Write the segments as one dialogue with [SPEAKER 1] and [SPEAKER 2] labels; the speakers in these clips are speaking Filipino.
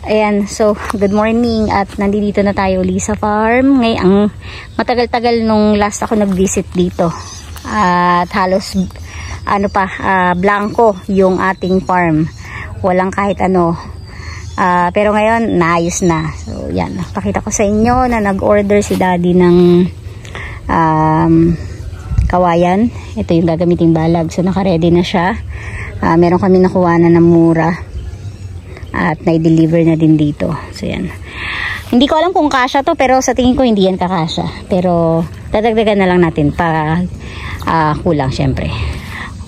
[SPEAKER 1] Ayan, so good morning at nandito na tayo uli sa farm. Ngayon, matagal-tagal nung last ako nag-visit dito. At halos blanco yung ating farm. Walang kahit ano. Pero ngayon naayos na. So yan, pakita ko sa inyo na nag-order si Daddy ng kawayan. Ito yung gagamiting balag. So naka-ready na siya. Meron kami nakuha na ng mura. At na-deliver na din dito. So yan. Hindi ko alam kung kasya to, pero sa tingin ko hindi yan kakasya. Pero dadagdagan na lang natin pa kulang syempre.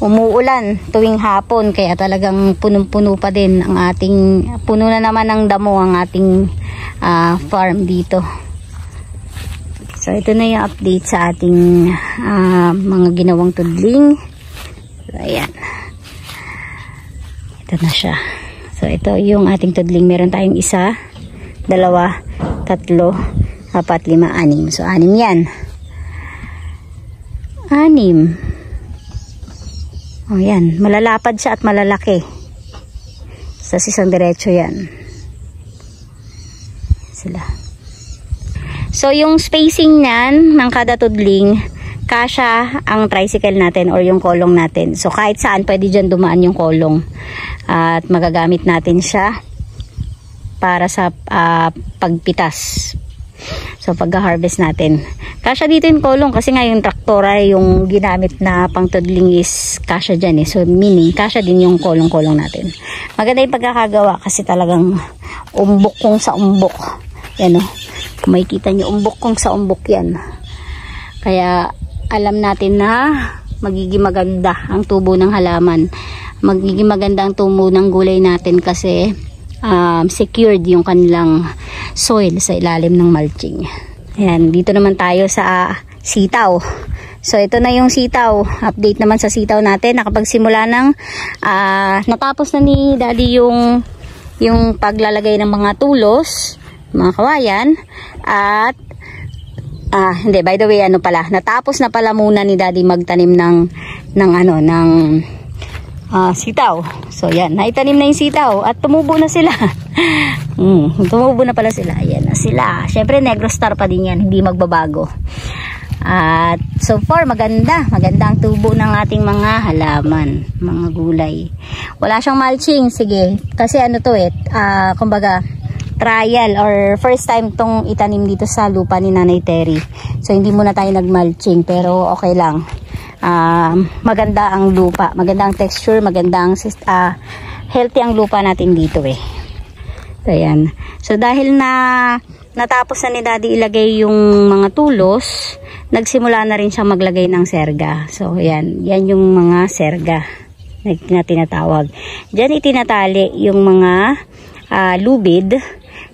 [SPEAKER 1] Umuulan tuwing hapon kaya talagang punong-puno pa din ang ating, puno na naman ng damo ang ating farm dito. So ito na yung update sa ating mga ginawang tudling. So ayan. Ito na siya. So ito yung ating tudling. Meron tayong 1, 2, 3, 4, 5, 6. So 6 yan. 6. O yan. Malalapad siya at malalaki. Sa isang diretso yan. Sila. So yung spacing niyan ng kada tudling, kasya ang tricycle natin or yung kolong natin. So kahit saan pwede dyan dumaan yung kolong. At magagamit natin siya para sa pagpitas. So pagka-harvest natin. Kasya dito yung kolong kasi nga yung traktora yung ginamit na pang tudling is kasya dyan eh. So meaning kasya din yung kolong-kolong natin. Maganda yung pagkakagawa kasi talagang umbok kung sa umbok. Yan o. Kung makikita nyo umbok kung sa umbok yan. Kaya alam natin na magiging maganda ang tubo ng halaman. Magiging maganda ang tubo ng gulay natin kasi secured yung kanilang soil sa ilalim ng mulching. Ayan, dito naman tayo sa sitaw. So ito na yung sitaw. Update naman sa sitaw natin. Nakapagsimula ng natapos na ni Daddy yung paglalagay ng mga tulos, mga kawayan, at hindi, by the way, natapos na pala muna ni Daddy magtanim ng sitaw. So, yan, naitanim na yung sitaw at tumubo na sila. Tumubo na pala sila. Ayan na sila. Syempre, Negro Star pa din yan, hindi magbabago. At so far, maganda ang tubo ng ating mga halaman, mga gulay. Wala siyang mulching, sige. Kasi kumbaga, trial or first time tong itanim dito sa lupa ni Nanay Terry. So hindi muna tayo nagmulching pero okay lang. Maganda ang lupa, maganda ang texture, maganda ang healthy ang lupa natin dito eh. So ayan. So dahil natapos na ni Daddy ilagay yung mga tulos, nagsimula na rin siya maglagay ng serga. So ayan, yan yung mga serga na tinatawag. Diyan itinatali yung mga lubid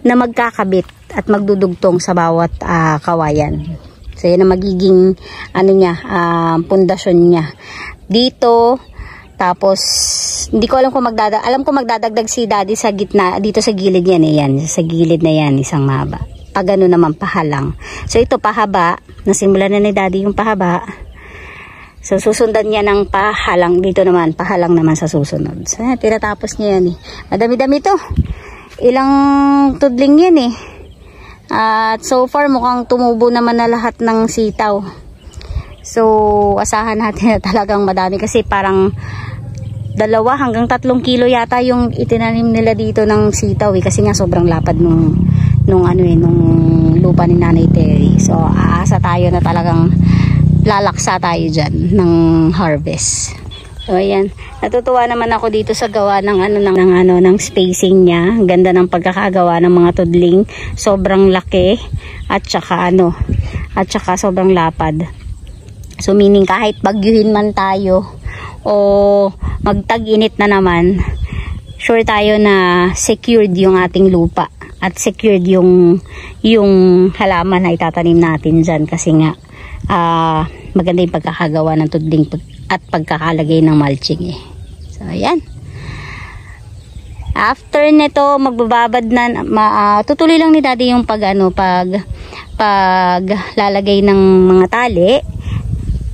[SPEAKER 1] na magkakabit at magdudugtong sa bawat kawayan. So yan ang magiging pundasyon niya. Dito, tapos hindi ko alam kung magdadagdag si Daddy sa gitna, dito sa gilid yan eh, yan, sa gilid na yan, isang mahaba. Pag ano naman pahalang. So ito pahaba, nasimulan na ni Daddy yung pahaba. So susundan niya ng pahalang, dito naman pahalang naman sa susunod. So tinatapos niya yan eh. Madami-dami to. Ilang tudling yan eh. At so far mukhang tumubo naman na lahat ng sitaw. So asahan natin na talagang madami kasi parang 2 hanggang 3 kilo yata yung itinanim nila dito ng sitaw eh. Kasi nga sobrang lapad nung lupa ni Nanay Terry. So aasa tayo na talagang lalaksa tayo dyan ng harvest. So ayan, natutuwa naman ako dito sa gawa ng spacing niya. Ganda ng pagkakagawa ng mga tudling. Sobrang laki at saka sobrang lapad. So meaning kahit bagyuhin man tayo o magtag-init na naman, sure tayo na secured yung ating lupa at secured yung halaman na itatanim natin dyan kasi nga maganda yung pagkakagawa ng tudling at pagkakalagay ng mulching eh. So ayan. After nito magbababad na tutuloy lang ni Daddy yung paglalagay ng mga tali.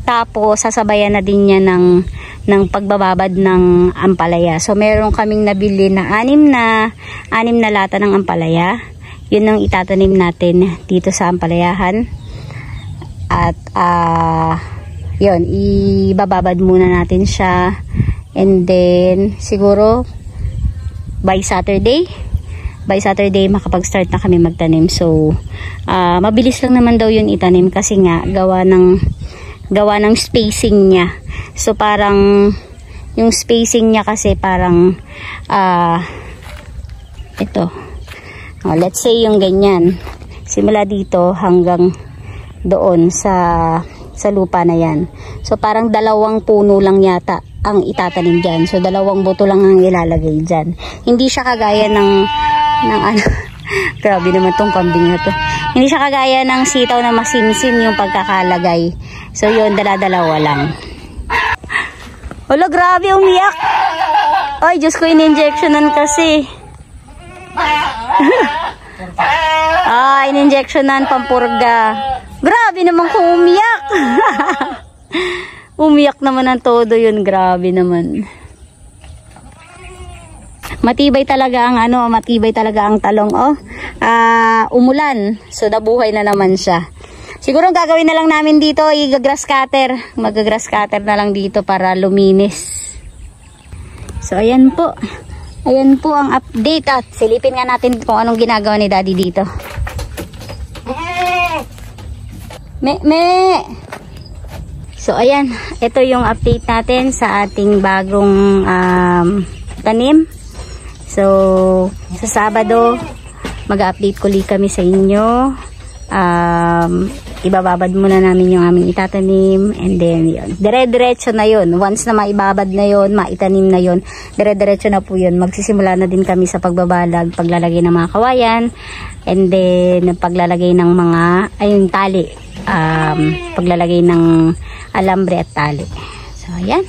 [SPEAKER 1] Tapos sasabayan na din niya ng pagbababad ng ampalaya. So meron kaming nabili na anim na lata ng ampalaya. Yun ang itatanim natin dito sa ampalayahan. At yun, ibababad muna natin siya. And then siguro by Saturday makapag-start na kami magtanim. So mabilis lang naman daw yun itanim kasi nga gawa ng spacing niya. So parang yung spacing niya kasi parang ito, let's say yung ganyan, simula dito hanggang doon sa lupa na yan. So parang 2 puno lang yata ang itatanim dyan. So 2 buto lang ang ilalagay dyan. Hindi siya kagaya ng ano, grabe naman tong kambing na to. Hindi siya kagaya ng sitaw na masinsin yung pagkakalagay. So yun, dala-dalawa lang. Wala, grabe, umiyak. Ay, Diyos ko, in-injectionan kasi. In-injectionan, pampurga. Grabe naman kung umiyak. Umiyak naman ang todo yun, grabe naman. Matibay talaga ang talong, umulan. So nabuhay na naman siya. Siguro ang gagawin na lang namin dito, i-grass cutter. Mag-grass cutter na lang dito para luminis. So ayan po. Ayan po ang update at silipin nga natin kung anong ginagawa ni Daddy dito. So ayan, ito yung update natin sa ating bagong tanim. So sa Sabado mag-update kuli kami sa inyo. Ibababad muna namin yung aming itatanim, and then yun, dire-diretso na yun. Once na maibabad na yun, maitanim na yun, dire-diretso na po yun. Magsisimula na din kami sa pagbabalag, paglalagay ng mga kawayan, and then paglalagay ng mga tali, paglalagay ng alambre at tali. So ayan.